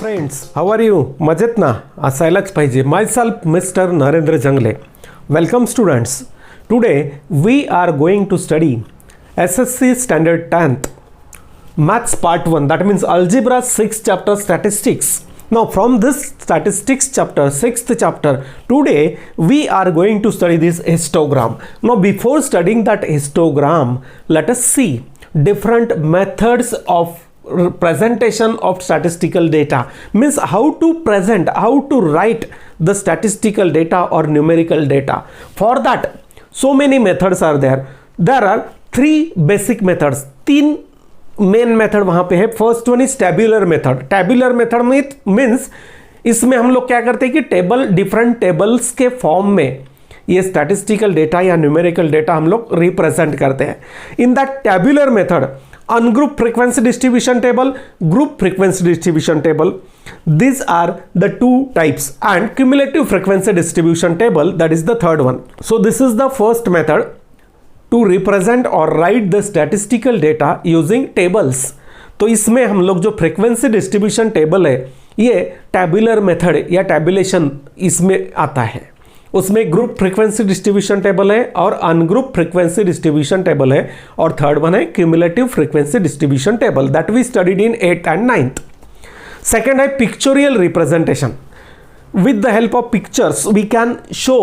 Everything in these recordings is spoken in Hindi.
Friends, how are you? मजेत ना? असायलाच पाहिजे. My self mister Narendra Jangale. Welcome students. Today we are going to study SSC Standard 10th Maths Part 1, that means Algebra 6th chapter Statistics. Now from this Statistics chapter, 6th chapter, today we are going to study this histogram. Now before studying that histogram, let us see different methods of presentation of statistical data. Means how to present, how to write the statistical data or numerical data. For that, so many methods are there. There are three basic methods. तीन मेन मेथड वहां पे है. First one is tabular method. Tabular method means इसमें हम लोग क्या करते हैं कि टेबल, डिफरेंट टेबल्स के फॉर्म में ये स्टैटिस्टिकल डेटा या न्यूमेरिकल डेटा हम लोग रिप्रेजेंट करते हैं. In that tabular method, ungroup frequency distribution table, group frequency distribution table, these are the two types, and cumulative frequency distribution table, that is the third one. So this is the first method to represent or write the statistical data using tables. तो इसमें हम लोग जो फ्रीक्वेंसी डिस्ट्रीब्यूशन टेबल है, ये टेबुलर मेथड या टेबुलेशन इसमें आता है. उसमें ग्रुप फ्रीक्वेंसी डिस्ट्रीब्यूशन टेबल है और अनग्रुप फ्रीक्वेंसी डिस्ट्रीब्यूशन टेबल है, और थर्ड वन है cumulative frequency distribution table, that we studied in 8th and 9th. Second है pictorial representation. With the help of pictures we can show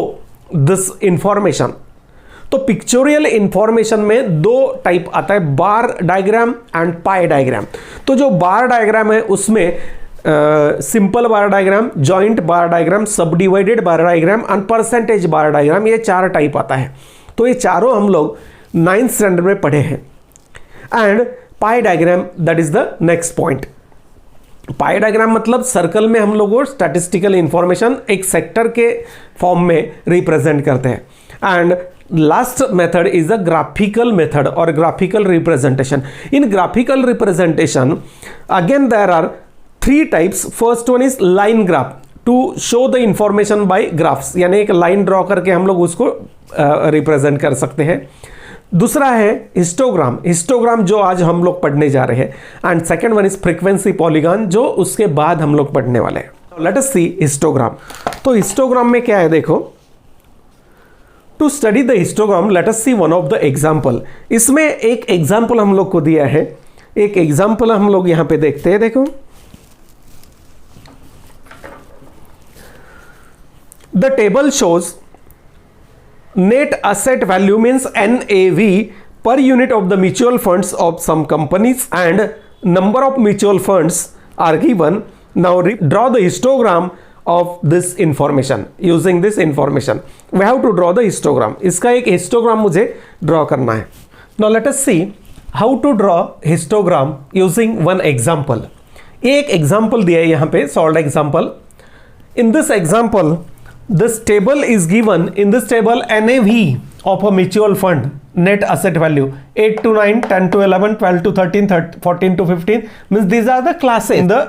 this information. तो पिक्चोरियल इंफॉर्मेशन में दो टाइप आता है, bar diagram and pie diagram. तो जो बार डायग्राम है उसमें simple bar diagram, joint bar diagram, subdivided bar diagram and percentage bar diagram, ये चार टाइप आता है. तो ये चारों हम लोग 9th स्टैंडर्ड में पढ़े हैं. And pie diagram, that is the next point. Pie diagram मतलब सर्कल में हम लोग स्टैटिस्टिकल इंफॉर्मेशन एक सेक्टर के फॉर्म में रिप्रेजेंट करते हैं. And last method is a graphical method और graphical representation. In graphical representation again there are three types. First one is line graph, to show the information by graphs, यानी एक लाइन ड्रॉ करके हम लोग उसको रिप्रेजेंट कर सकते हैं. दूसरा है हिस्टोग्राम. हिस्टोग्राम जो आज हम लोग पढ़ने जा रहे हैं. And second one is frequency polygon, जो उसके बाद हम लोग पढ़ने वाले हैं. Let us see histogram. तो हिस्टोग्राम में क्या है देखो. To study the histogram let us see one of the example. इसमें एक एग्जाम्पल हम लोग को दिया है. एक एग्जाम्पल हम लोग यहां पे देखते हैं. देखो, the table shows net asset value means NAV per unit of the mutual funds of some companies, and number of mutual funds are given. Now draw the histogram of this information. Using this information we have to draw the histogram. इसका एक histogram मुझे draw करना है. Now let us see how to draw histogram using one example. एक example दिया है यहाँ पे, solved example. In this example, this table is given. In this table, NAV of a mutual fund, net asset value 8 to 9, 10 to 11, 12 to 13, 14 to 15, means these are the classes. In the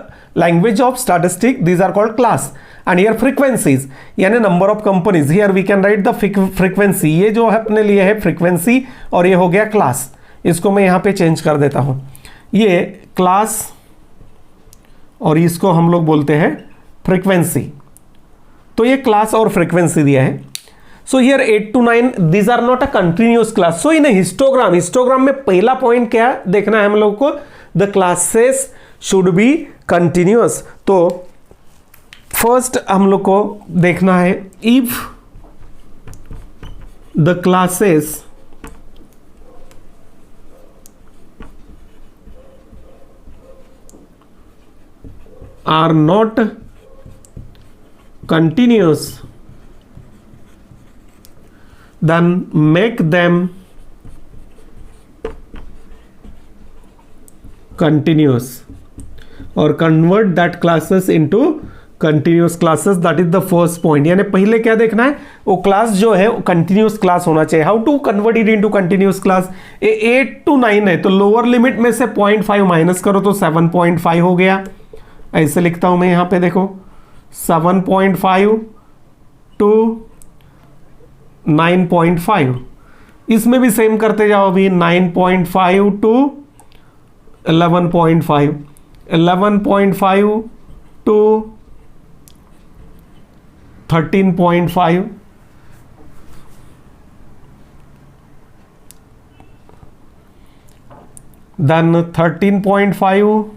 language of statistics, these are called class. And here frequencies, यानी number of companies. Here we can write the frequency. ये जो अपने लिए है frequency, और ये हो गया class. इसको मैं यहाँ पे चेंज कर देता हूँ. ये class और इसको हम लोग बोलते हैं frequency. तो ये क्लास और फ्रीक्वेंसी दिया है. So here 8 to 9 these are not a continuous class. So in histogram, histogram में पहला पॉइंट क्या देखना है हम लोग को, the classes should be continuous. तो फर्स्ट हम लोग को देखना है, if the classes are not continuous, then make them continuous or convert that classes into continuous classes. That is the first point. यानी पहले क्या देखना है, वो क्लास जो है कंटिन्यूस क्लास होना चाहिए. How to convert it into continuous class. 8 to 9 है, तो लोअर लिमिट में से 0.5 माइनस करो तो 7.5 हो गया. ऐसे लिखता हूं मैं यहां पे, देखो 7.5 to 9.5. इसमें भी सेम करते जाओ अभी, 9.5 to 11.5, 11.5 to 13.5, then 13.5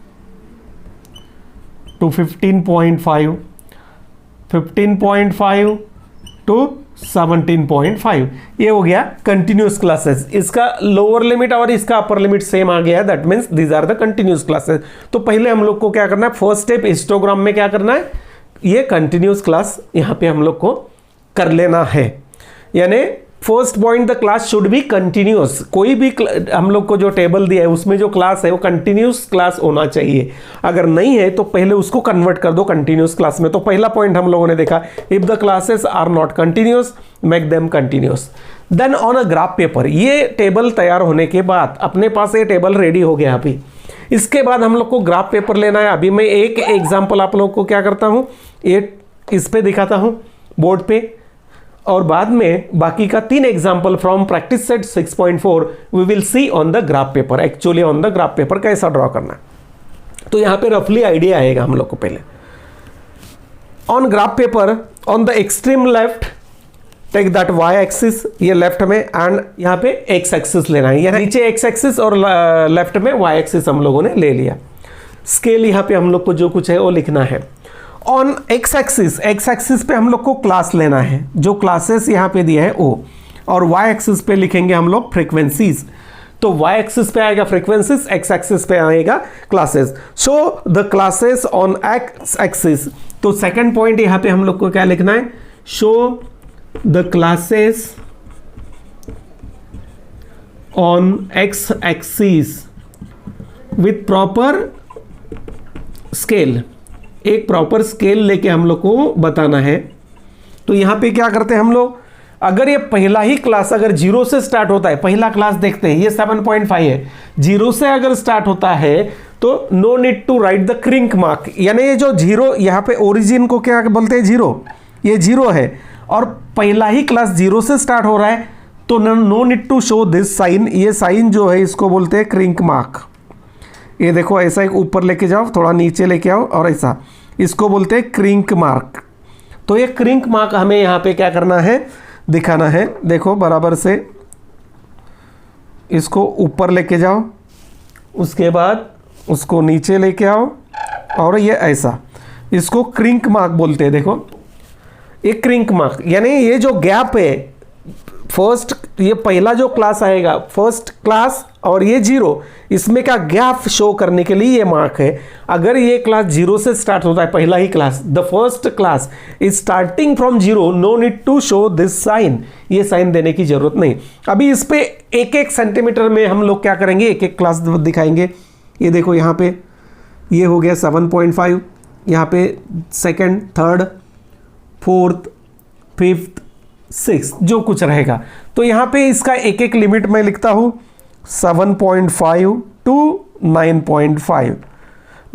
to 15.5, 15.5 to 17.5, ये हो गया कंटिन्यूस क्लासेस। इसका लोअर लिमिट और इसका अपर लिमिट सेम आ गया है, that means these are the continuous classes. तो पहले हम लोग को क्या करना है, फर्स्ट स्टेप हिस्टोग्राम में क्या करना है, ये कंटिन्यूस क्लास यहाँ पे हम लोग को कर लेना है। यानी first point, the class should be continuous. कोई भी हम लोग को जो टेबल दिया है उसमें जो क्लास है वो कंटिन्यूस क्लास होना चाहिए। अगर नहीं है तो पहले उसको कन्वर्ट कर दो कंटिन्यूस क्लास में। तो पहला पॉइंट हम लोगों ने देखा, if the classes are not continuous make them continuous. Then on a graph paper, ये टेबल तैयार होने के बाद अपने पास ये टेबल रेडी हो गया। अभी इसके बाद हम लोग को ग्राफ पेपर लेना है। अभी मैं एक एग्जाम्पल आप लोग को क्या करता हूँ, ये इस पे दिखाता हूँ बोर्ड पे, और बाद में बाकी का 3 example from practice set 6.4 we will see on the graph paper. Actually on the graph paper कैसा ड्रॉ करना है, तो यहाँ पे रफली आइडिया आएगा हम लोग को। पहले on graph paper, on the extreme left take that y axis, ये लेफ्ट में, एंड यहाँ पे x एक्सिस लेना है। यहाँ नीचे x एक्सिस और लेफ्ट में y एक्सिस हम लोगों ने ले लिया। स्केल यहाँ पे हम लोग को जो कुछ है वो लिखना है। ऑन x एक्सिस पे हम लोग को क्लास लेना है, जो क्लासेस यहाँ पे दिया है वो, और y एक्सिस पे लिखेंगे हम लोग फ्रीक्वेंसीज। तो y एक्सिस पे आएगा फ्रीक्वेंसीज, x एक्सिस पे आएगा classes. So the classes on x axis, तो सेकंड पॉइंट यहाँ पे हम लोग को क्या लिखना है, show the classes on x axis with proper scale. एक प्रॉपर स्केल लेके हम लोग को बताना है। तो यहाँ पे क्या करते हैं हम लोग, अगर ये पहला ही क्लास अगर 0 से स्टार्ट होता है, पहला क्लास देखते हैं ये 7.5 है, 0 से अगर स्टार्ट होता है तो no need to write the kink mark. यानी ये जो 0 यहाँ पे ओरिजिन को क्या बोलते हैं, 0, ये 0 है और पहला ही क्लास 0 से स्टार्ट हो रहा है, तो no need to show this sign. ये साइन जो है इसको बोलते हैं क्रिंक मार्क। ये देखो ऐसा एक ऊपर लेके जाओ, थोड़ा नीचे लेके आओ, और ऐसा, इसको बोलते हैं क्रिंक मार्क। तो ये क्रिंक मार्क हमें यहाँ पे क्या करना है, दिखाना है। देखो बराबर से इसको ऊपर लेके जाओ, उसके बाद उसको नीचे लेके आओ, और ये ऐसा, इसको क्रिंक मार्क बोलते हैं। देखो ये क्रिंक मार्क, यानी ये जो गैप है, फर्स्ट ये पहला जो क्लास आएगा, फर्स्ट क्लास और ये 0, इसमें का गैप शो करने के लिए ये मार्क है। अगर ये क्लास 0 से स्टार्ट होता है, पहला ही class, the first class is starting from 0, no need to show this sign. ये साइन देने की जरूरत नहीं। अभी इस पे 1-1 सेंटीमीटर में हम लोग क्या करेंगे, 1-1 क्लास दिखाएंगे। ये देखो यहाँ पे ये हो गया 7.5, यहाँ पे सेकेंड, थर्ड, फोर्थ, फिफ्थ, 6 जो कुछ रहेगा। तो यहाँ पे इसका 1-1 लिमिट मैं लिखता हूँ 7.5 to 9.5,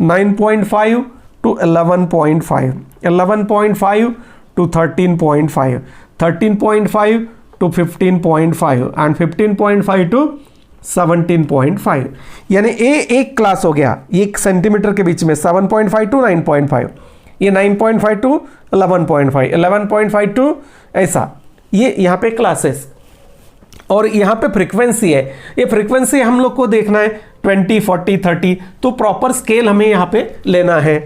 9.5 to 11.5, 11.5 to 13.5, 13.5 to 15.5 and 15.5 to 17.5। यानी ये एक क्लास हो गया 1 सेंटीमीटर के बीच में, 7.5 टू 9.5, ये 9.5 टू 11.5, 11.5 टू ऐसा, ये यहाँ पे क्लासेस। और यहाँ पे फ्रीक्वेंसी है, ये फ्रीक्वेंसी हम लोग को देखना है 20, 40, 30, तो प्रॉपर स्केल हमें यहाँ पे लेना है।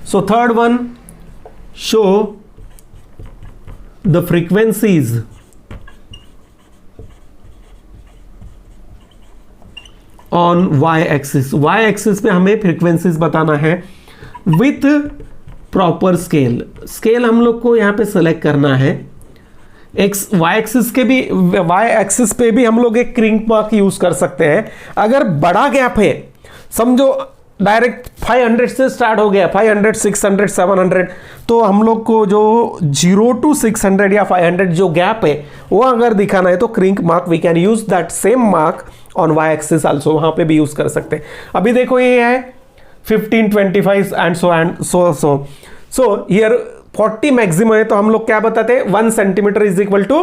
So third one, show the frequencies on y axis. y axis पे हमें फ्रीक्वेंसीज बताना है विथ प्रॉपर स्केल। स्केल हम लोग को यहाँ पे सेलेक्ट करना है। y एक्सिस के भी, y एक्सिस पे भी हम लोग एक क्रिंक मार्क यूज कर सकते हैं। अगर बड़ा गैप है, समझो डायरेक्ट 500 से स्टार्ट हो गया, 500, 600, 700, तो हम लोग को जो 0 to 600 या 500 जो गैप है वो अगर दिखाना है तो kink mark we can use that same mark on y axis also, वहां पे भी यूज कर सकते हैं। अभी देखो ये है 15, 25 एंड सो हियर 40 मैक्सिमम है, तो हम लोग क्या बताते हैं, 1 सेंटीमीटर इज इक्वल टू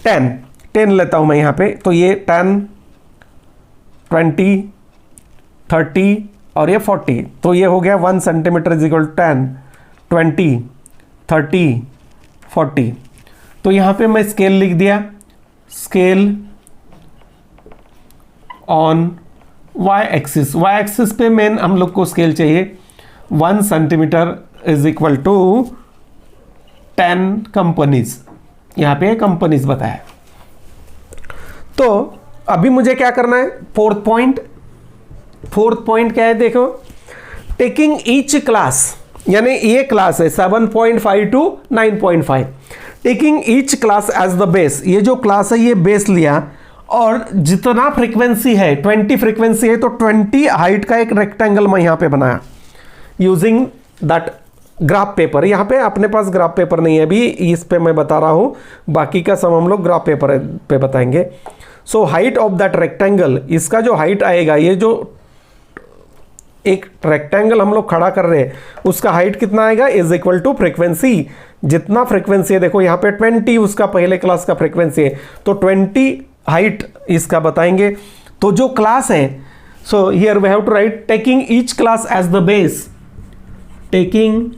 10 लेता हूं मैं यहां पे। तो ये 10, 20, 30, और ये 40, तो ये हो गया 1 सेंटीमीटर इज इक्वल 10, 20, 30, 40। तो यहाँ पे मैं स्केल लिख दिया, scale on Y axis. Y axis पे मेन हम लोग को स्केल चाहिए, 1 centimetre is equal to 10 companies, यहाँ पे कंपनीज बताया। तो अभी मुझे क्या करना है, फोर्थ पॉइंट क्या है, देखो, टेकिंग ईच क्लास, यानी ये क्लास है 7.5 to 9.5, taking each class as the base. ये जो क्लास है ये बेस लिया, और जितना फ्रीक्वेंसी है 20 फ्रीक्वेंसी है, तो 20 हाइट का एक रेक्टेंगल मैं यहां पे बनाया यूजिंग दैट ग्राफ पेपर। यहां पे अपने पास ग्राफ पेपर नहीं है अभी, इस पे मैं बता रहा हूं, बाकी का सब हम लोग ग्राफ पेपर पे बताएंगे। So height of that rectangle, इसका जो हाइट आएगा, ये जो एक रेक्टेंगल हम लोग खड़ा कर रहे हैं उसका हाइट कितना आएगा, इज इक्वल टू फ्रीक्वेंसी। जितना फ्रीक्वेंसी है, देखो यहाँ पे 20 उसका पहले क्लास का फ्रीक्वेंसी है, तो 20 हाइट इसका बताएंगे। तो जो क्लास है, so here we have to write taking each class as the base, taking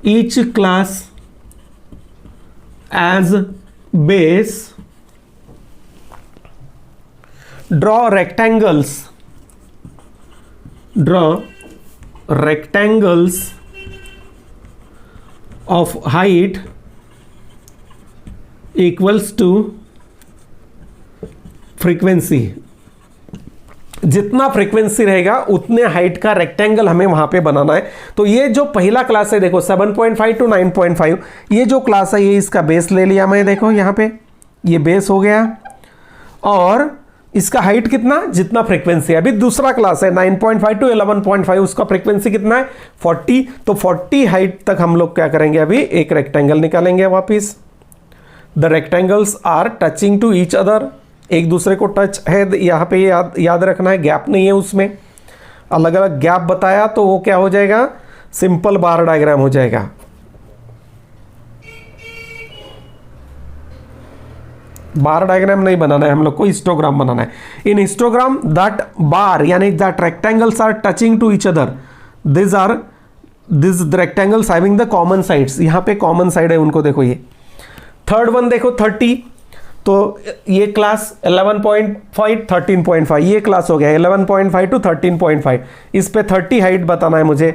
each class as base, draw rectangles of height equals to frequency। जितना फ्रीक्वेंसी रहेगा उतने हाइट का रेक्टेंगल हमें वहां पे बनाना है। तो ये जो पहला क्लास है, देखो 7.5 टू 9.5, ये जो क्लास है ये इसका बेस ले लिया मैं, देखो यहाँ पे ये बेस हो गया, और इसका हाइट कितना, जितना फ्रीक्वेंसी है। अभी दूसरा क्लास है 9.5 टू 11.5, उसका फ्रीक्वेंसी कितना है 40, तो 40 हाइट तक हम लोग क्या करेंगे, अभी एक रेक्टेंगल निकालेंगे वापिस। The rectangles are touching to each other, एक दूसरे को टच है, यहाँ पे याद रखना है, गैप नहीं है उसमें। अलग अलग गैप बताया तो वो क्या हो जाएगा, सिंपल बार डायग्राम हो जाएगा। बार डायग्राम नहीं बनाना है हम लोग को, हिस्टोग्राम बनाना है। इन हिस्टोग्राम दैट बार यानी that rectangles are touching to each other, this rectangles having the common sides, यहाँ पे कॉमन साइड है उनको, देखो ये थर्ड वन देखो 30, तो ये क्लास 11.5 13.5, ये क्लास हो गया 11.5 टू 13.5, इस पे 30 हाइट बताना है मुझे।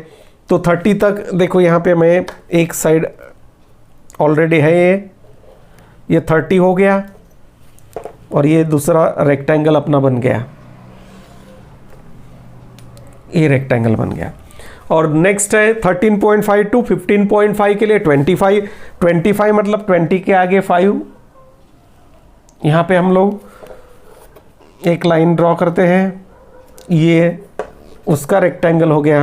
तो 30 तक देखो यहाँ पे मैं एक साइड ऑलरेडी है, ये 30 हो गया, और ये दूसरा रेक्टेंगल अपना बन गया, ये रेक्टेंगल बन गया। और नेक्स्ट है 13.5 टू 15.5 के लिए 25 मतलब 20 के आगे 5, यहाँ पे हम लोग एक लाइन ड्रॉ करते हैं, ये उसका रेक्टेंगल हो गया।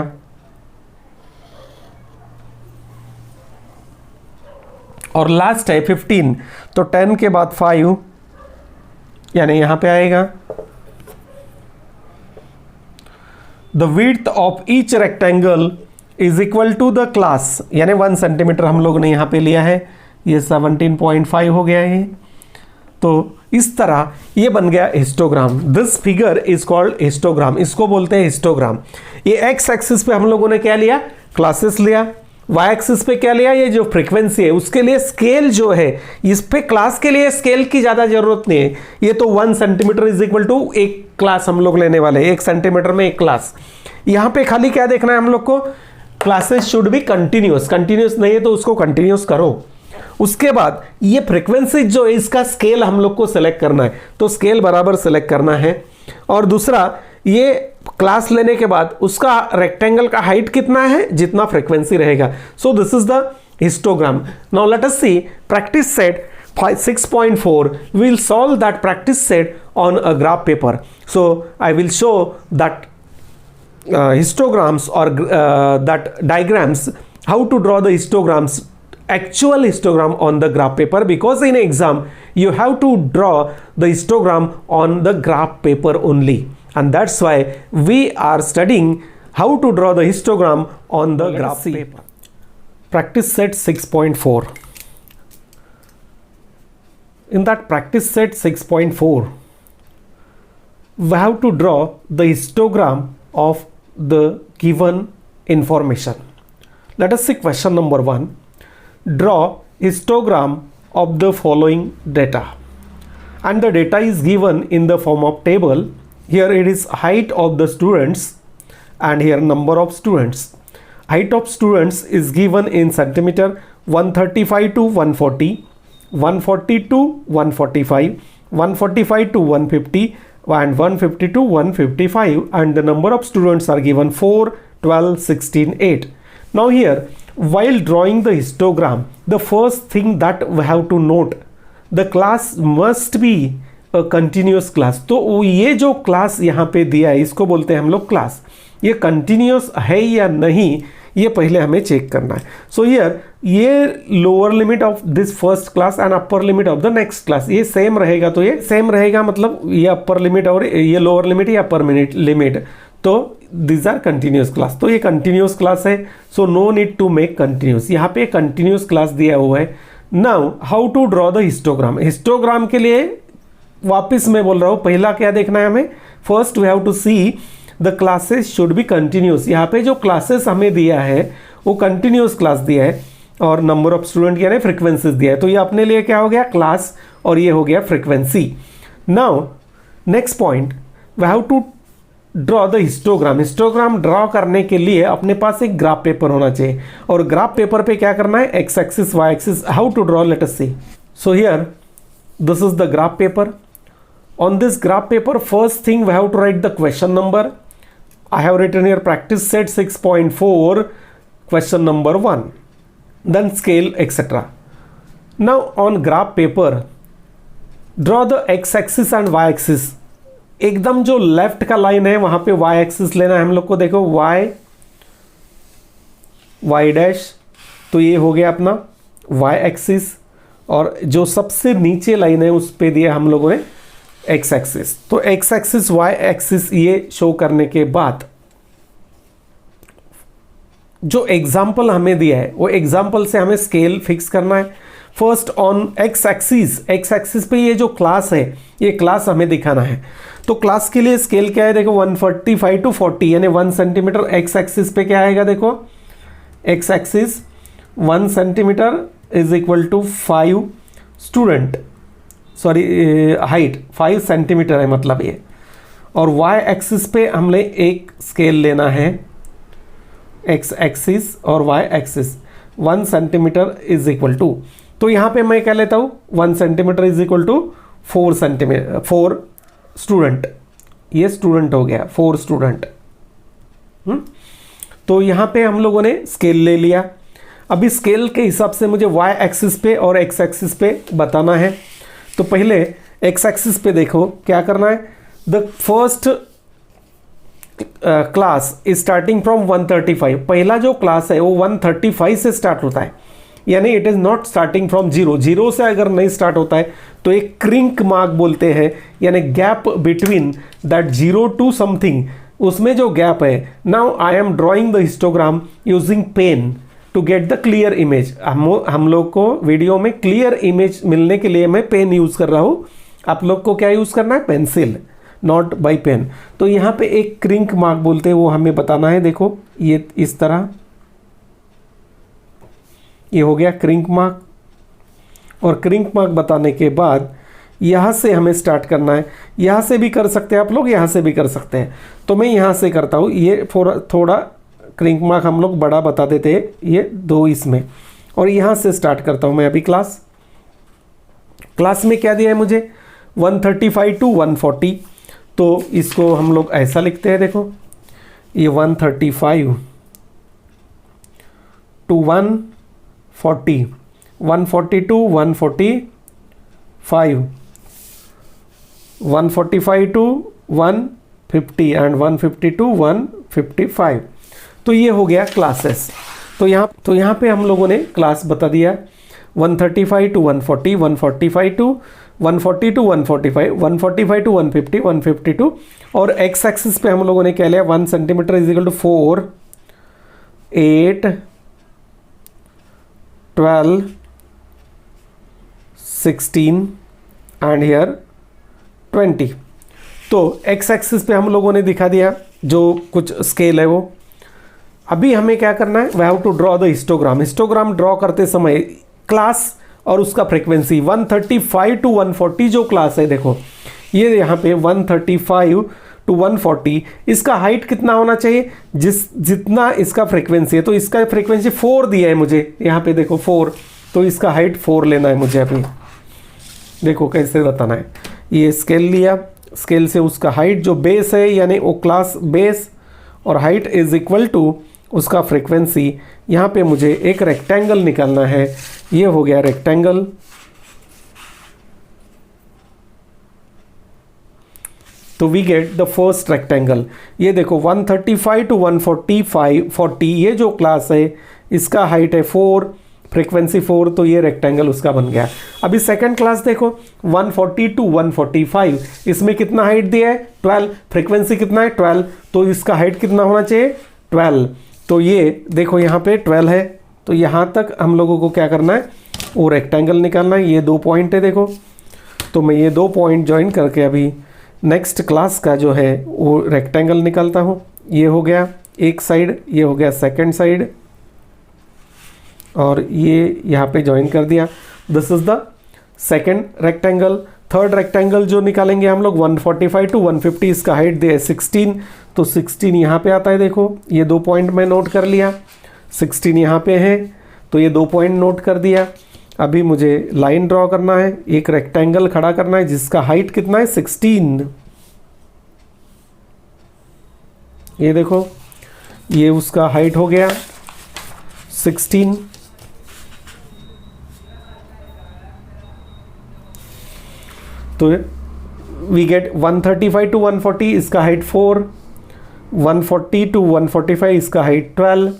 और लास्ट है 15, तो 10 के बाद 5 यानी यहां पे आएगा। The width of each rectangle is equal to the class, यानी 1 सेंटीमीटर हम लोग ने यहां पे लिया है, ये 17.5 हो गया है। तो इस तरह ये बन गया histogram. This figure is called histogram, इसको बोलते हैं हिस्टोग्राम। ये एक्स एक्सिस पे हम लोगों ने क्या लिया, क्लासेस लिया। वाई एक्सिस पे क्या लिया, ये जो फ्रीक्वेंसी है उसके लिए स्केल जो है, इस पे क्लास के लिए स्केल की ज्यादा जरूरत नहीं है। ये तो 1 सेंटीमीटर इज इक्वल टू एक क्लास हम लोग लेने वाले, 1 सेंटीमीटर में एक क्लास। यहां पे खाली क्या देखना है हम लोग को, classes should be continuous, continuous नहीं है तो उसको कंटिन्यूअस करो। उसके बाद ये फ्रीक्वेंसी जो है इसका स्केल हम लोग को सिलेक्ट करना है, तो स्केल बराबर सिलेक्ट करना है। और दूसरा, ये क्लास लेने के बाद उसका रेक्टेंगल का हाइट कितना है, जितना फ्रीक्वेंसी रहेगा। So this is the histogram. Now let us see practice set 6.4. we will solve that practice set on a graph paper. So I will show that histograms or that diagrams, how to draw the histograms, actual histogram on the graph paper, because in exam you have to draw the histogram on the graph paper only, and that's why we are studying how to draw the histogram on the graph paper. Practice set 6.4. In that practice set 6.4, we have to draw the histogram of the given information. Let us see question number 1. Draw histogram of the following data, and the data is given in the form of table. Here it is height of the students, and here number of students. Height of students is given in centimeter, 135 to 140, 140 to 145, 145 to 150, and 150 to 155, and the number of students are given 4, 12, 16, 8. Now here, while drawing the histogram, the first thing that we have to note, the class must be a continuous class. तो ये जो क्लास यहाँ पे दिया है, इसको बोलते हैं हम लोग क्लास. ये कंटिन्यूस है या नहीं, ये पहले हमें चेक करना है. सो हियर ये lower limit of this first class and upper limit of the next class ये सेम रहेगा. तो ये सेम रहेगा, मतलब ये अपर लिमिट और ये लोअर लिमिट या अपर लिमिट, तो दिस आर कंटिन्यूस क्लास. तो ये कंटिन्यूस क्लास है, so no need to make continuous. यहाँ पे कंटिन्यूस क्लास दिया हुआ है. Now how to draw the histogram. Histogram के लिए वापस मैं बोल रहा हूँ, पहला क्या देखना है हमें, first we have to see the classes should be continuous. यहाँ पे जो क्लासेस हमें दिया है वो कंटिन्यूस क्लास दिया है, और नंबर ऑफ स्टूडेंट यानी फ्रिक्वेंसीज दिया है. तो ये अपने लिए क्या हो गया, क्लास, और ये हो गया frequency. Now next point, we have to draw the histogram. Histogram draw करने के लिए अपने पास एक ग्राफ पेपर होना चाहिए, और ग्राफ पेपर पे क्या करना है, X axis, Y axis. How to draw, let us see. So here this is the graph paper. On this graph paper, first thing we have to write the question number. I have written here practice set 6.4 question number 1, then scale etc. Now on graph paper, draw the x axis and y axis. एकदम जो लेफ्ट का लाइन है वहां पे y एक्सिस लेना है हम लोग को. देखो y डैश, तो ये हो गया अपना y एक्सिस, और जो सबसे नीचे लाइन है उस पे दिया हम लोगों ने x एक्सिस. तो x एक्सिस y एक्सिस ये शो करने के बाद जो एग्जाम्पल हमें दिया है वो एग्जाम्पल से हमें स्केल फिक्स करना है. फर्स्ट ऑन x एक्सिस पे ये जो क्लास है ये क्लास हमें दिखाना है. तो क्लास के लिए स्केल क्या है, देखो 145 टू 40 यानी 1 सेंटीमीटर. x एक्सिस पे क्या आएगा, देखो x axis 1 centimetre is equal to 5 student, sorry height 5 centimetre है मतलब ये. और y एक्सिस पे हमने एक स्केल लेना है, x एक्सिस और y axis 1 centimetre is equal to. तो यहाँ पे मैं क्या लेता हूँ, 1 centimetre is equal to 4 centimetre, 4 student. ये स्टूडेंट हो गया, 4 स्टूडेंट. तो यहाँ पे हम लोगों ने स्केल ले लिया. अभी स्केल के हिसाब से मुझे y एक्सिस पे और x एक्सिस पे बताना है. तो पहले x एक्सिस पे देखो क्या करना है, the first class is starting from 135. पहला जो क्लास है वो 135 से स्टार्ट होता है, यानी it is not starting from 0 से अगर नहीं स्टार्ट होता है तो एक क्रिंक मार्क बोलते हैं, यानी gap between that 0 to something, उसमें जो गैप है. Now I am drawing the histogram using pen to get the clear image. हम लोग को वीडियो में क्लियर इमेज मिलने के लिए मैं पेन यूज कर रहा हूँ. आप लोग को क्या यूज करना है, पेंसिल, नॉट बाय पेन. तो यहाँ पे एक क्रिंक मार्क बोलते हैं, वो हमें बताना है. देखो ये इस तरह, ये हो गया क्रिंक मार्क. और क्रिंक मार्क बताने के बाद यहाँ से हमें स्टार्ट करना है. यहाँ से भी कर सकते हैं आप लोग, यहाँ से भी कर सकते हैं. तो मैं यहाँ से करता हूँ. ये थोड़ा क्रिंक मार्क हम लोग बड़ा बता देते हैं, ये 2 इसमें. और यहाँ से स्टार्ट करता हूँ मैं अभी क्लास. क्लास में क्या दिया है मुझे, 135 टू 140. तो इसको हम लोग ऐसा लिखते हैं, देखो ये 135 to 140, 140 to 145, 145 to 150 and 150 to 155. तो ये हो गया क्लासेस. तो यहाँ पे हम लोगों ने क्लास बता दिया, 135 to 140, 145 to 140 to 145, 145 to 150, 150 to, और x एक्सिस पे हम लोगों ने क्या लिया, 1 centimetre is equal to 4, 8, 12, 16 and here 20. तो एक्स एक्सिस पे हम लोगों ने दिखा दिया जो कुछ स्केल है वो। अभी हमें क्या करना है, we have to draw the histogram. Histogram draw करते समय क्लास और उसका फ्रीक्वेंसी 135 टू 140 जो क्लास है, देखो ये यहाँ पे 135 टू 140, इसका हाइट कितना होना चाहिए, जितना इसका फ्रीक्वेंसी है। तो इसका फ्रीक्वेंसी 4 दिया है मुझे, यहाँ पे देखो 4, तो इसका हाइट 4 लेना है मुझे। अभी देखो कैसे बताना है, ये स्केल लिया, स्केल से उसका हाइट जो बेस है यानी वो क्लास बेस और हाइट इज इक्वल टू उसका फ्रीक्वेंसी। यहाँ पे मुझे एक रेक्टेंगल निकालना है, ये हो गया रेक्टेंगल। तो we get the first rectangle. ये देखो 135 टू 140 ये जो क्लास है इसका हाइट है 4, फ्रीक्वेंसी 4, तो ये रेक्टेंगल उसका बन गया। अभी सेकंड क्लास देखो 140 टू 145, इसमें कितना हाइट दिया है 12, फ्रीक्वेंसी कितना है 12, तो इसका हाइट कितना होना चाहिए 12। तो ये देखो यहाँ पे 12 है, तो यहाँ तक हम लोगों को क्या करना है, वो रेक्टेंगल निकालना है। ये 2 पॉइंट है देखो, तो मैं ये 2 पॉइंट ज्वाइन करके अभी नेक्स्ट क्लास का जो है वो रेक्टेंगल निकालता हूँ। ये हो गया एक साइड, ये हो गया सेकंड साइड, और ये यहाँ पे ज्वाइन कर दिया। This is the second rectangle. Third rectangle जो निकालेंगे हम लोग 145 टू 150, इसका हाइट दे 16, तो 16 यहाँ पे आता है। देखो ये 2 पॉइंट मैं नोट कर लिया, 16 यहाँ पे है, तो ये 2 पॉइंट नोट कर दिया। अभी मुझे लाइन ड्रॉ करना है, एक रेक्टेंगल खड़ा करना है जिसका हाइट कितना है 16। ये देखो ये उसका हाइट हो गया 16। तो वी गेट 135 टू 140, इसका हाइट 4, 140 टू 145 इसका हाइट 12,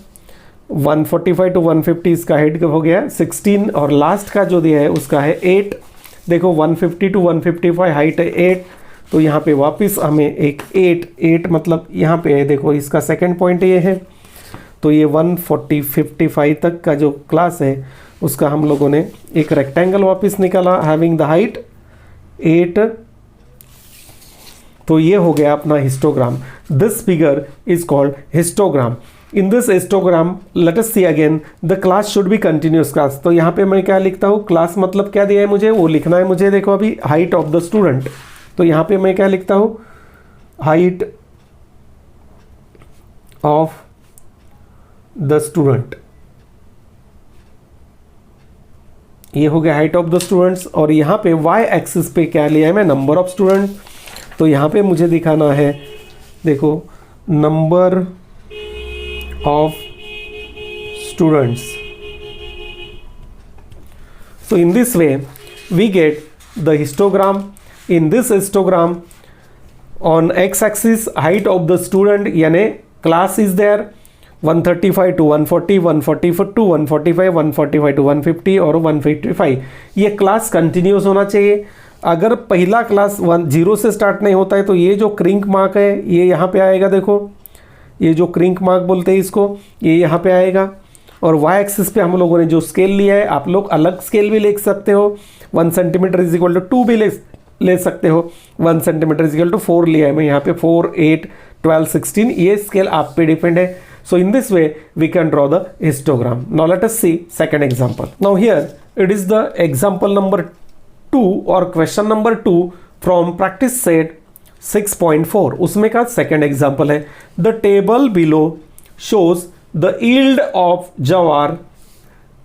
145 टू 150 इसका हाइट हो गया 16, और लास्ट का जो दिया है उसका है 8। देखो 150 टू 155 हाइट है 8, तो यहाँ पे वापस हमें एक 8 मतलब यहाँ पे है, देखो इसका सेकंड पॉइंट ये है। तो ये 140-55 तक का जो क्लास है उसका हम लोगों ने एक रेक्टेंगल वापस निकाला हैविंग द हाइट 8। तो ये हो गया अपना histogram. This figure is called histogram. In this histogram let us see again the class should be continuous class. तो यहाँ पे मैं क्या लिखता हूँ, क्लास मतलब क्या दिया है मुझे वो लिखना है मुझे। देखो अभी हाइट ऑफ द स्टूडेंट, तो यहाँ पे मैं क्या लिखता हूँ, हाइट ऑफ द स्टूडेंट, ये हो गया हाइट ऑफ द स्टूडेंट्स। और यहाँ पे वाई एक्सिस पे क्या लिया है मैं, नंबर ऑफ स्टूडेंट। तो यहाँ पे मुझे दिखाना है, देखो number of students. So in this way we get the histogram. In this histogram on x axis height of the student यानी class is there 135 to 140, 140 to 145, 145 to 150 और 155। ये क्लास कंटिन्यूस होना चाहिए। अगर पहला क्लास 0 से स्टार्ट नहीं होता है तो ये जो क्रिंक मार्क है ये यहाँ पे आएगा। देखो ये जो क्रिंक मार्क बोलते हैं इसको, ये यहाँ पे आएगा। और वाई एक्सिस पे हम लोगों ने जो स्केल लिया है, आप लोग अलग स्केल भी ले सकते हो, 1 सेंटीमीटर इज इक्वल टू 2 भी ले सकते हो। 1 सेंटीमीटर इज इक्वल टू 4 लिया है मैं यहाँ पे, 4, 8, 12, 16, ये स्केल आप पे डिपेंड है। So in this way we can draw the histogram. Now let us see second example. Now here it is the example number 2 or question number 2 from practice set 6.4. उसमें का second example है, the table below shows the yield of jawar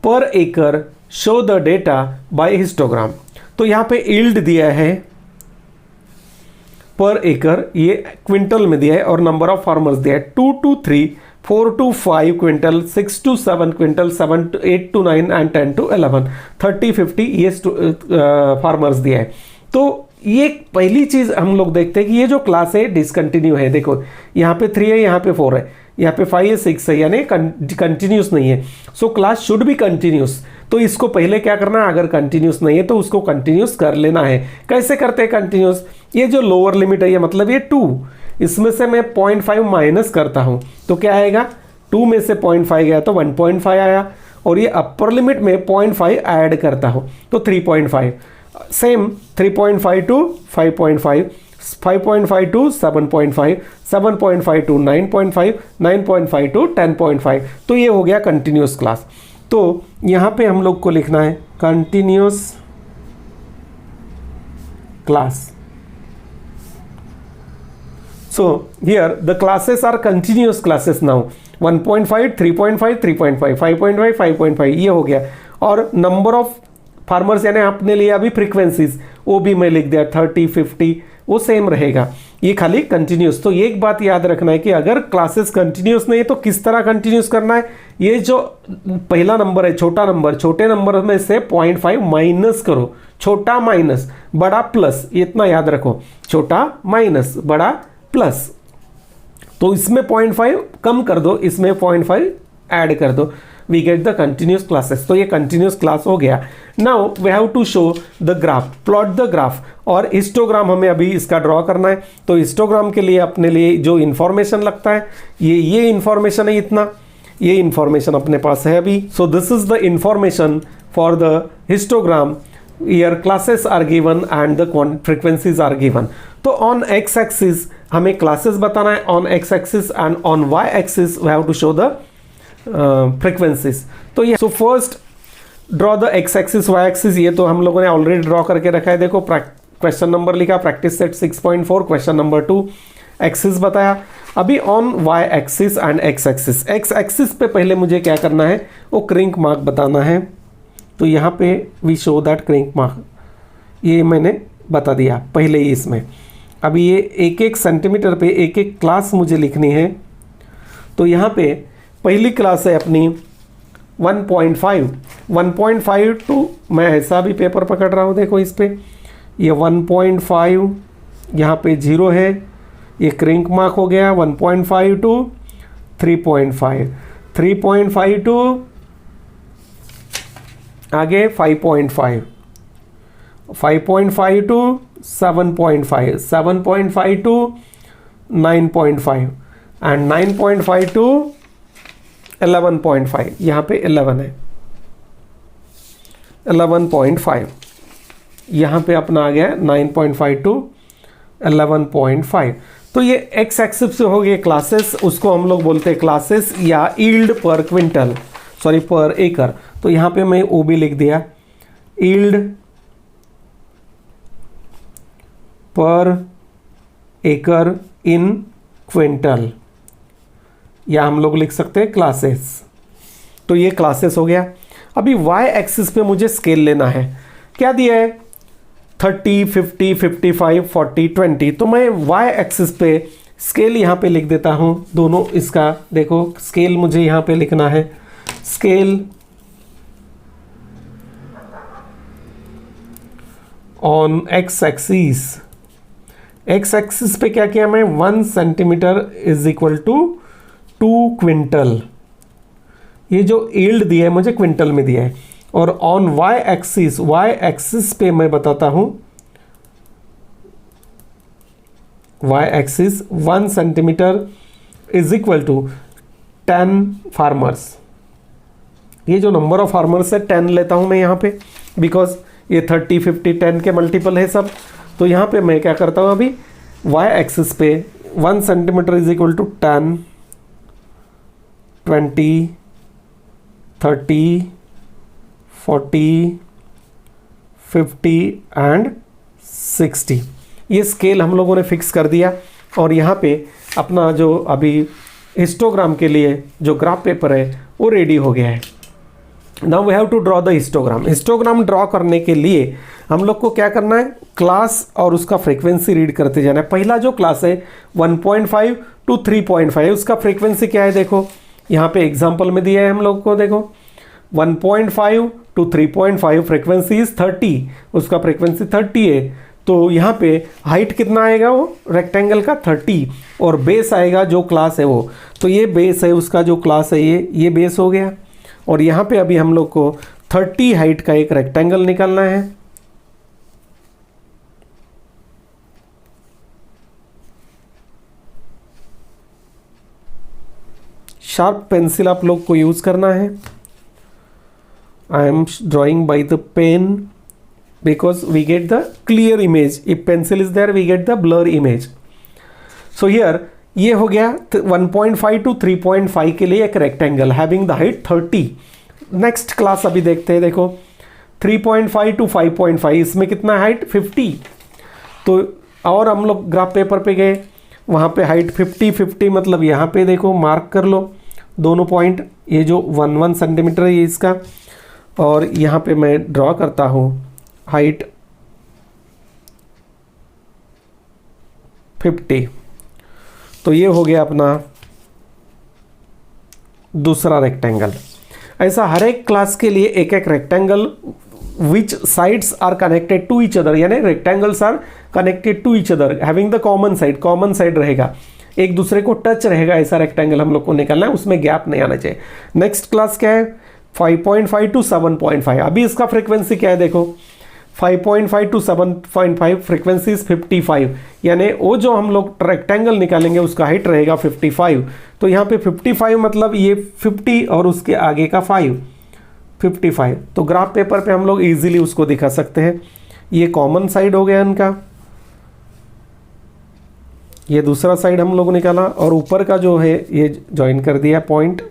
per acre. Show the data by histogram. तो यहाँ पे yield दिया है पर एकड़, ये क्विंटल में दिया है, और नंबर ऑफ फार्मर्स दिया है 2 to 3, 4 to 5 quintal, 6 to 7 quintal, 7 to 8 to 9 and 10 to 11, 30, 50 ये फार्मर्स दिया है। तो ये पहली चीज़ हम लोग देखते हैं कि ये जो क्लास है डिसकंटिन्यू है। देखो यहाँ पे 3 है, यहाँ पे 4 है, यहाँ पे 5 है, 6 है, यानी कंटिन्यूस नहीं है। So class should be continuous. तो इसको पहले क्या करना है, अगर कंटिन्यूस नहीं है तो उसको कंटिन्यूस कर लेना है। कैसे करते हैं कंटिन्यूस, ये जो लोअर लिमिट है ये मतलब ये 2, इसमें से मैं 0.5 माइनस करता हूँ तो क्या आएगा, 2 में से 0.5 गया तो 1.5 आया, और ये अपर लिमिट में 0.5 ऐड करता हूँ तो 3.5, same 3.5 to 5.5। 5.5 to 7.5, 7.5 to 9.5, 9.5 to 10.5। तो ये हो गया कंटिन्यूस क्लास। तो यहाँ पे हम लोग को लिखना है continuous class. So here the classes are continuous classes now, 1.5, 3.5, 3.5, 5.5, 5.5 ये हो गया। और नंबर ऑफ फार्मर्स यानी आपने लिया अभी फ्रीक्वेंसीज, वो भी मैं लिख दिया 30, 50, वो सेम रहेगा, ये खाली कंटिन्यूस। तो एक बात याद रखना है कि अगर क्लासेस कंटिन्यूस नहीं है तो किस तरह कंटिन्यूस करना है। ये जो पहला नंबर है छोटा नंबर, छोटे नंबर में से 0.5 माइनस करो, छोटा माइनस बड़ा प्लस, ये इतना याद रखो, छोटा माइनस बड़ा प्लस। तो इसमें 0.5 कम कर दो, इसमें 0.5 ऐड कर दो, we get the continuous classes. तो ये कंटिन्यूस क्लास हो गया। Now we have to show the graph, plot the graph, और हिस्टोग्राम हमें अभी इसका ड्रॉ करना है। तो हिस्टोग्राम के लिए अपने लिए जो इन्फॉर्मेशन लगता है, ये इन्फॉर्मेशन है, इतना ये इन्फॉर्मेशन अपने पास है अभी। So this is the information for the histogram. Here classes are given and the frequencies are given. तो ऑन एक्स एक्सिस हमें क्लासेस बताना है, on x axis, and on Y axis we have to show the frequencies. तो ये so first draw the X axis Y axis, ये तो हम लोगों ने ऑलरेडी ड्रॉ करके रखा है। देखो क्वेश्चन नंबर लिखा practice set 6.4, question number 2 axis बताया। अभी on Y axis and X axis, X axis पे पहले मुझे क्या करना है, वो क्रिंक मार्क बताना है। तो यहाँ पे we show that kink mark, ये मैंने बता दिया पहले ही इसमें। अभी ये एक एक सेंटीमीटर पे एक एक क्लास मुझे लिखनी है। तो यहाँ पे पहली क्लास है अपनी 1.5, 1.5 टू, मैं ऐसा भी पेपर पकड़ रहा हूँ, देखो इस पे ये 1.5, यहाँ पे 0 है, ये क्रिंक मार्क हो गया। 1.5 टू 3.5, 3.5 टू आगे 5.5, 5.5 टू 7.5, 7.5 टू 9.5 एंड 9.5 टू 11.5, यहाँ पे 11 है, 11.5, यहाँ पे अपना आ गया 9.5 टू 11.5। तो ये एक्स एक्सिस से हो गए क्लासेस, उसको हम लोग बोलते हैं क्लासेस या यील्ड पर क्विंटल, सॉरी पर एकड़। तो यहाँ पे मैं ओ भी लिख दिया, यील्ड पर एकड़ इन क्विंटल, या हम लोग लिख सकते हैं क्लासेस। तो ये क्लासेस हो गया। अभी वाई एक्सिस पे मुझे स्केल लेना है, क्या दिया है 30, 50, 55, 40, 20। तो मैं वाई एक्सिस पे स्केल यहाँ पे लिख देता हूँ दोनों। इसका देखो स्केल मुझे यहाँ पे लिखना है, scale on x axis, X axis पे क्या किया मैं, 1 centimetre is equal to 2 quintal. ये जो यील्ड दिया है मुझे क्विंटल में दिया है। और on Y axis, Y axis पे मैं बताता हूं, Y axis 1 centimetre is equal to 10 farmers. ये जो नंबर ऑफ फार्मर्स है 10 लेता हूं मैं यहाँ पे, बिकॉज ये 30, 50, 10 के मल्टीपल है सब। तो यहाँ पे मैं क्या करता हूँ, अभी वाई एक्सिस पे 1 centimetre is equal to 10, 20, 30, 40, 50 and 60। ये स्केल हम लोगों ने फिक्स कर दिया। और यहाँ पे अपना जो अभी हिस्टोग्राम के लिए जो ग्राफ पेपर है वो रेडी हो गया है। Now we have to draw the histogram. Histogram draw करने के लिए हम लोग को क्या करना है, क्लास और उसका फ्रीक्वेंसी रीड करते जाना है। पहला जो क्लास है 1.5 टू 3.5, उसका फ्रीक्वेंसी क्या है, देखो यहाँ पे एग्जाम्पल में दिया है हम लोग को, देखो 1.5 टू 3.5 फ्रीक्वेंसी इज 30, उसका फ्रीक्वेंसी 30 है। तो यहाँ पे हाइट कितना आएगा, वो रेक्टेंगल का 30, और बेस आएगा जो क्लास है वो। तो ये बेस है उसका जो क्लास है, ये बेस हो गया। और यहाँ पे अभी हम लोग को 30 हाइट का एक रेक्टेंगल निकालना है। शार्प पेंसिल आप लोग को यूज करना है। I am drawing by the pen because we get the clear image. If pencil is there, we get the blur image. So here ये हो गया 1.5 to 3.5 के लिए एक rectangle having the height 30. Next class अभी देखते हैं. देखो 3.5 to 5.5 इसमें कितना हाइट 50. तो और हम लोग ग्राफ पेपर पे गए, वहाँ पे हाइट 50 मतलब यहाँ पे देखो मार्क कर लो दोनों पॉइंट. ये जो 1 सेंटीमीटर है ये इसका, और यहाँ पे मैं ड्रॉ करता हूँ हाइट 50. तो ये हो गया अपना दूसरा रेक्टेंगल. ऐसा हर एक क्लास के लिए एक एक rectangle which sides are connected to each other, यानी rectangles are connected to each other having the common side रहेगा, एक दूसरे को टच रहेगा. ऐसा रेक्टेंगल हम लोग को निकालना है, उसमें गैप नहीं आना चाहिए. नेक्स्ट क्लास क्या है 5.5 to 7.5. अभी इसका फ्रीक्वेंसी क्या है देखो 5.5 to 7.5 फ्रीक्वेंसी इज 55, यानी वो जो हम लोग रेक्टेंगल निकालेंगे उसका हाइट रहेगा 55. तो यहाँ पे 55 मतलब ये 50 और उसके आगे का 55. तो ग्राफ पेपर पे हम लोग इजीली उसको दिखा सकते हैं. ये कॉमन साइड हो गया इनका, ये दूसरा साइड हम लोग निकाला, और ऊपर का जो है ये ज्वाइन कर दिया point.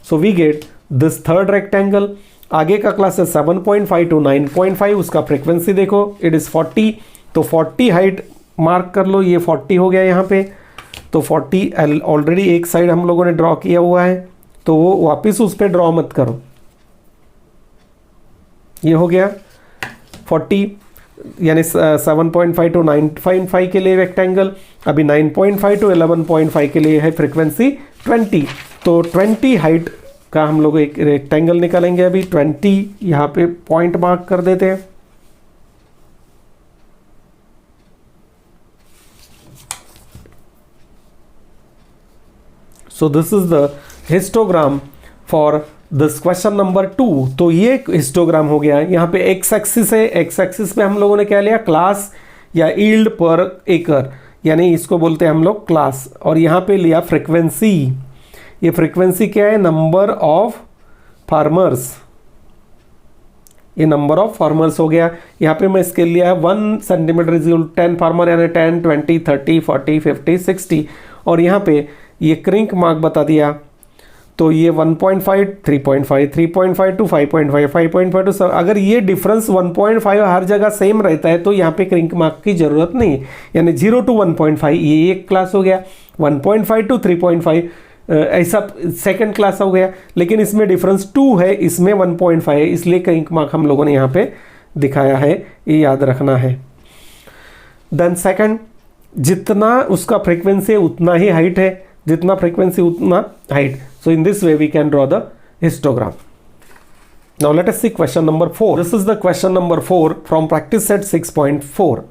So we get this third rectangle. आगे का क्लास है 7.5 to 9.5. उसका फ्रीक्वेंसी देखो इट इज़ 40. तो 40 हाइट मार्क कर लो, ये 40 हो गया यहाँ पे. तो 40 ऑलरेडी एक साइड हम लोगों ने ड्रॉ किया हुआ है, तो वो वापस उस पर ड्रॉ मत करो. ये हो गया 40, यानी 7.5 to 9.5 के लिए रेक्टेंगल. अभी 9.5 to 11.5 के लिए है फ्रीक्वेंसी 20. तो 20 हाइट का हम लोग एक रेक्टेंगल निकालेंगे. अभी 20 यहाँ पे पॉइंट मार्क कर देते हैं. सो this is the histogram for this question number 2. तो ये हिस्टोग्राम हो गया. यहाँ पे एक्स एक्सिस है, एक्स एक्सिस पे हम लोगों ने क्या लिया क्लास या यील्ड पर एकड़, यानी इसको बोलते हैं हम लोग क्लास. और यहाँ पे लिया फ्रीक्वेंसी. ये फ्रीक्वेंसी क्या है नंबर ऑफ फार्मर्स, ये नंबर ऑफ फार्मर्स हो गया. यहाँ पे मैं स्केल लिया है 1 सेंटीमीटर इज 10 फार्मर, यानी 10 20 30 40 50 60. और यहाँ पे ये क्रिंक मार्क बता दिया. तो ये 1.5 3.5 3.5 to 5.5 5.5 to 7. अगर ये डिफरेंस 1.5 हर जगह सेम रहता है तो यहाँ पे क्रिंक मार्क की ज़रूरत नहीं है. यानी 0 to 1.5 ये एक क्लास हो गया, 1.5 to 3.5 ऐसा सेकंड क्लास हो गया. लेकिन इसमें डिफरेंस 2 है, इसमें 1.5 है, इसलिए क्रिंक मार्क हम लोगों ने यहाँ पे दिखाया है, ये याद रखना है. देन सेकंड, जितना उसका फ्रीक्वेंसी है उतना ही हाइट है, जितना फ्रीक्वेंसी उतना height. So in this way we can draw the histogram. Now let us see question number 4. This is the question number 4 from practice set 6.4.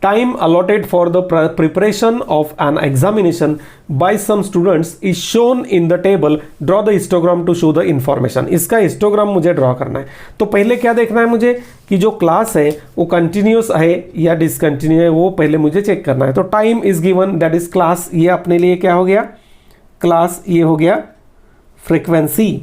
Time allotted for the preparation of an examination by some students is shown in the table. Draw the histogram to show the information. इसका हिस्टोग्राम मुझे ड्रॉ करना है. तो पहले क्या देखना है मुझे कि जो क्लास है वो कंटिन्यूस है या डिसकंटिन्यू है, वो पहले मुझे चेक करना है. तो time is given that is class, ये अपने लिए क्या हो गया क्लास, ये हो गया फ्रीक्वेंसी.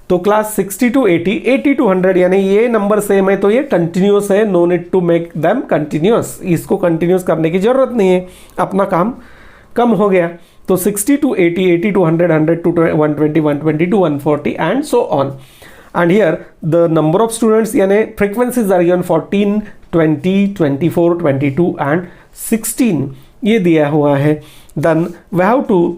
तो क्लास 60 to 80 80 to 100, यानी ये नंबर सेम है तो ये कंटिन्यूस है. No need to make them continuous, इसको कंटिन्यूस करने की जरूरत नहीं है, अपना काम कम हो गया. तो 60 to 80 80 to 100 100 to 120 120 to 140 and so on. And here the number of students यानी फ्रीक्वेंसीज आर गिवन 14 20 24 22 एंड 16 ये दिया हुआ है. Then we have to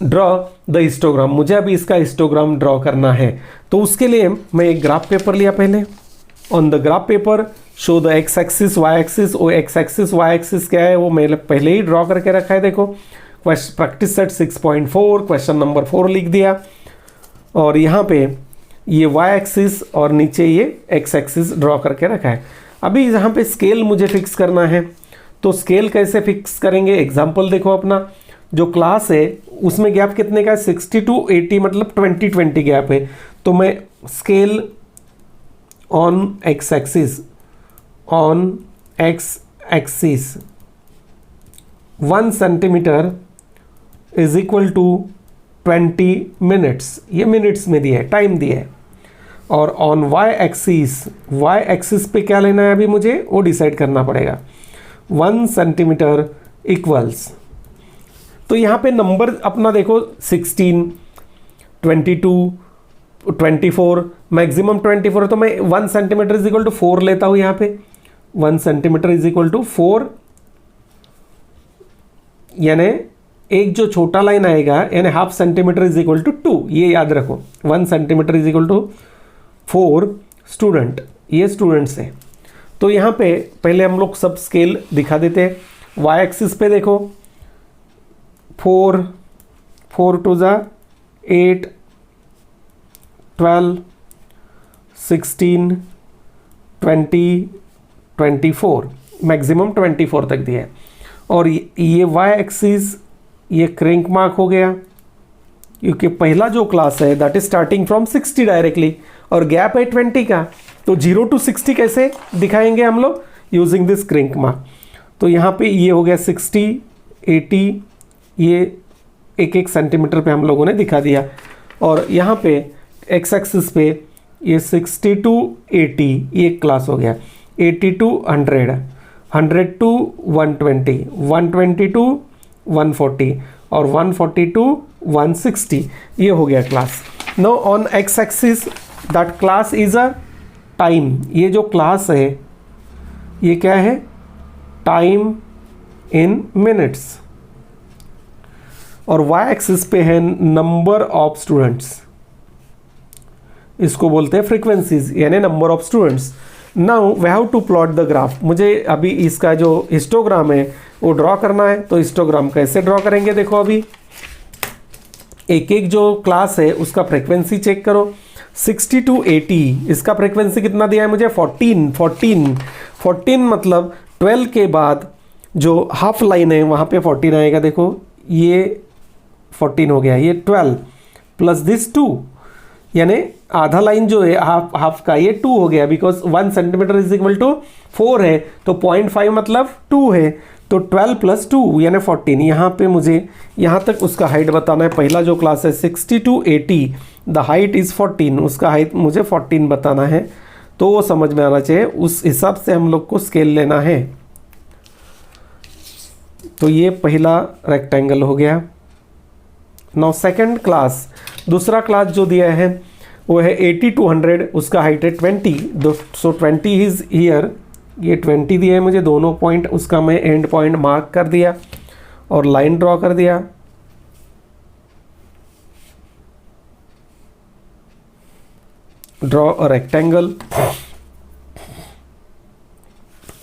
draw the histogram. मुझे अभी इसका हिस्टोग्राम ड्रॉ करना है. तो उसके लिए मैं एक ग्राफ पेपर लिया पहले. On the graph paper show the X axis Y axis. O X axis Y axis क्या है वो मैंने पहले ही ड्रॉ करके रखा है. देखो प्रैक्टिस सेट 6.4 क्वेश्चन नंबर 4 लिख दिया. और यहाँ पे ये वाई एक्सिस और नीचे ये एक्स एक्सिस ड्रॉ करके रखा है. अभी यहाँ पे स्केल मुझे फिक्स करना है. तो स्केल कैसे फिक्स करेंगे, एग्जाम्पल देखो अपना जो क्लास है उसमें गैप कितने का है 60 to 80 मतलब 20 गैप है. तो मैं scale on x axis 1 centimetre is equal to 20 minutes, ये मिनट्स में दिया है, टाइम दिया है. और ऑन वाई एक्सिस पे क्या लेना है अभी मुझे वो डिसाइड करना पड़ेगा। 1 सेंटीमीटर इक्वल्स, तो यहाँ पे नंबर अपना देखो 16, 22, 24, मैक्सिमम 24 है, तो मैं 1 सेंटीमीटर इज इक्वल टू 4 लेता हूँ यहाँ पे। 1 सेंटीमीटर इज इक्वल टू 4, यानी एक जो छोटा लाइन आएगा यानी half centimetre is equal to 2, ये याद रखो। 1 centimetre is equal to 4 student, ये स्टूडेंट्स है। तो यहाँ पे पहले हम लोग सब स्केल दिखा देते हैं। वाई एक्सिस पे देखो 4, 4 टू ज़ा 8, 12, 16, 20, 24, मैक्सिमम 24 तक दिया है। और ये वाई एक्सिस ये क्रैंक मार्क हो गया, क्योंकि पहला जो क्लास है that is starting from 60 directly, और गैप है 20 का, तो 0 to 60 कैसे दिखाएंगे हम लोग, यूजिंग दिस क्रैंक मार्क। तो यहाँ पे ये हो गया 60, 80, ये 1-1 सेंटीमीटर पे हम लोगों ने दिखा दिया। और यहाँ पे एक्स एक्सिस पे ये 60 to 80 ये क्लास हो गया, 80 to 100, 100 to 120, 120 to 140 और 140 to 160, ये हो गया class. Know on x axis that class is a time, ये जो क्लास है ये क्या है, टाइम इन मिनट्स। और वाई एक्सिस पे है नंबर ऑफ स्टूडेंट्स, इसको बोलते हैं फ्रीक्वेंसीज यानी number of students. Now we have to plot the graph, मुझे अभी इसका जो हिस्टोग्राम है वो ड्रॉ करना है। तो हिस्टोग्राम कैसे ड्रॉ करेंगे, देखो अभी एक एक जो क्लास है उसका फ्रीक्वेंसी चेक करो। 60 to 80 इसका फ्रीक्वेंसी कितना दिया है मुझे, 14 मतलब 12 के बाद जो हाफ लाइन है वहाँ पे 14 आएगा। देखो ये 14 हो गया, ये 12 प्लस दिस 2, यानी आधा लाइन जो है हाफ का ये 2 हो गया, because 1 centimetre is equal to 4 है, तो 0.5 मतलब 2 है, तो 12 प्लस 2 यानी 14। यहाँ पे मुझे यहाँ तक उसका हाइट बताना है। पहला जो क्लास है 60 to 80 द हाइट इज़ 14, उसका हाइट मुझे 14 बताना है, तो वो समझ में आना चाहिए, उस हिसाब से हम लोग को स्केल लेना है। तो ये पहला रेक्टेंगल हो गया। नाउ सेकंड क्लास, दूसरा क्लास जो दिया है वो है 80 to 100, उसका हाइट है 20, सो 20 इज हियर, ये 20 दिया है मुझे, दोनों पॉइंट उसका मैं एंड पॉइंट मार्क कर दिया और लाइन ड्रॉ कर दिया। ड्रॉ अ रेक्टेंगल,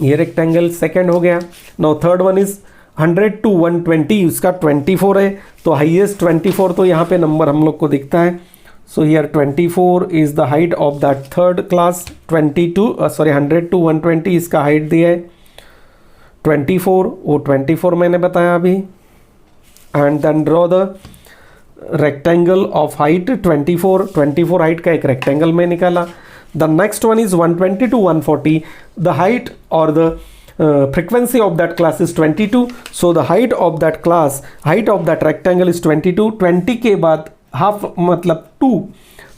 ये रेक्टेंगल सेकंड हो गया। Now third one is 100 to 120, उसका 24 है, तो हाईएस्ट 24, तो यहाँ पे नंबर हम लोग को दिखता है। So here 24 is the height of that third class. 100 to 120 इसका हाइट दिया है 24, वो 24 मैंने बताया अभी। And then draw the rectangle of height 24 height का एक रेक्टेंगल में निकाला। The next one is 120 to 140, the height और the frequency of that class is 22, so the height of that rectangle is 22। 20 के बाद हाफ मतलब 2,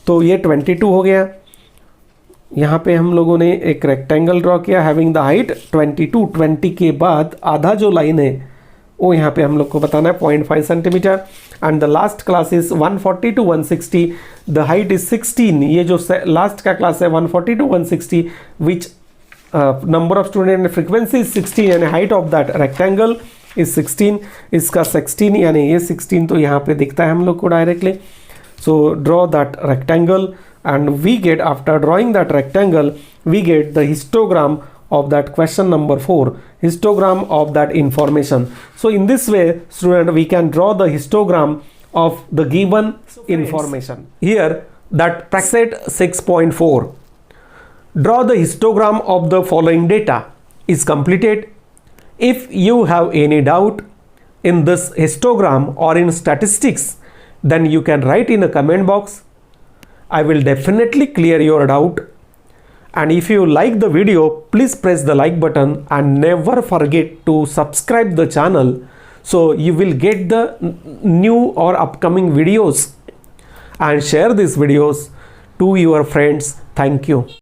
तो ये 22 हो गया। यहाँ पे हम लोगों ने एक रेक्टेंगल ड्रॉ किया हैविंग द हाइट 22। 20 के बाद आधा जो लाइन है वो यहाँ पे हम लोग को बताना है 0.5 centimetre. And the last class is 140 to 160, the height is 16। ये जो लास्ट का क्लास है 140 to 160 which number of student and frequency is 16, यानी height of that rectangle is 16, इसका 16 यानी ये 16, तो यहाँ पे दिखता है हम लोग को directly. So draw that rectangle and we get, after drawing that rectangle we get the histogram of that question number 4, histogram of that information. So in this way student we can draw the histogram of the given information. Here that practice 6.4, draw the histogram of the following data is completed. If you have any doubt in this histogram or in statistics, then you can write in a comment box. I will definitely clear your doubt. And if you like the video, please press the like button and never forget to subscribe the channel, so you will get the new or upcoming videos, and share these videos to your friends. Thank you.